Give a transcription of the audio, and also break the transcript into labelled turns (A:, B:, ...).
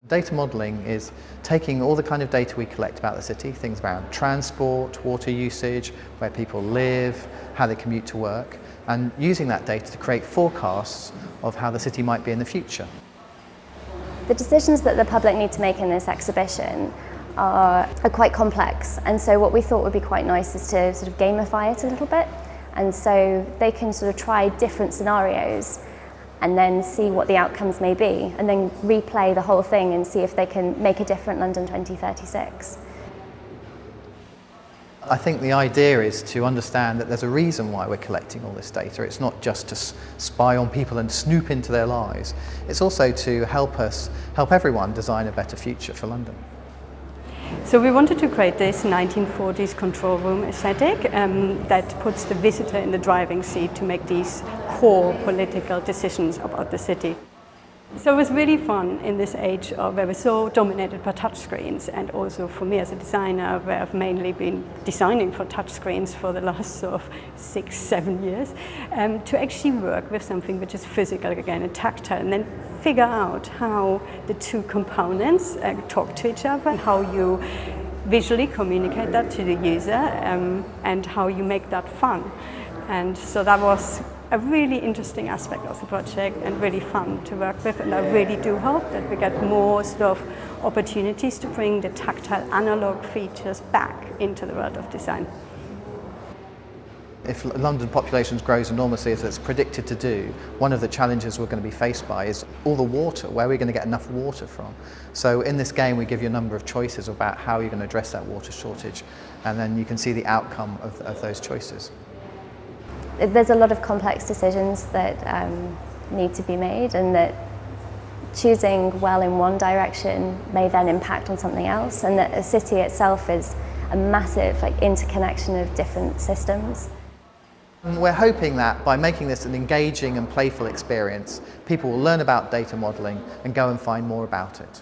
A: Data modelling is taking all the kind of data we collect about the city, things around transport, water usage, where people live, how they commute to work, and using that data to create forecasts of how the city might be in the future.
B: The decisions that the public need to make in this exhibition are quite complex, and so what we thought would be quite nice is to sort of gamify it a little bit, and so they can sort of try different scenarios and then see what the outcomes may be, and then replay the whole thing and see if they can make a different London 2036.
A: I think the idea is to understand that there's a reason why we're collecting all this data. It's not just to spy on people and snoop into their lives. It's also to help everyone design a better future for London.
C: So we wanted to create this 1940s control room aesthetic that puts the visitor in the driving seat to make these core political decisions about the city. So it was really fun in this age where we're so dominated by touchscreens, and also for me as a designer, where I've mainly been designing for touchscreens for the last sort of 6-7 years, to actually work with something which is physical again and tactile, and then figure out how the two components talk to each other and how you visually communicate that to the user, and how you make that fun. And so that was a really interesting aspect of the project and really fun to work with, and I really do hope that we get more sort of opportunities to bring the tactile analog features back into the world of design.
A: If London population grows enormously as it's predicted to do, one of the challenges we're going to be faced by is all the water. Where are we going to get enough water from? So in this game we give you a number of choices about how you're going to address that water shortage, and then you can see the outcome of those choices.
B: There's a lot of complex decisions that need to be made, and that choosing well in one direction may then impact on something else, and that a city itself is a massive interconnection of different systems.
A: We're hoping that by making this an engaging and playful experience, people will learn about data modelling and go and find more about it.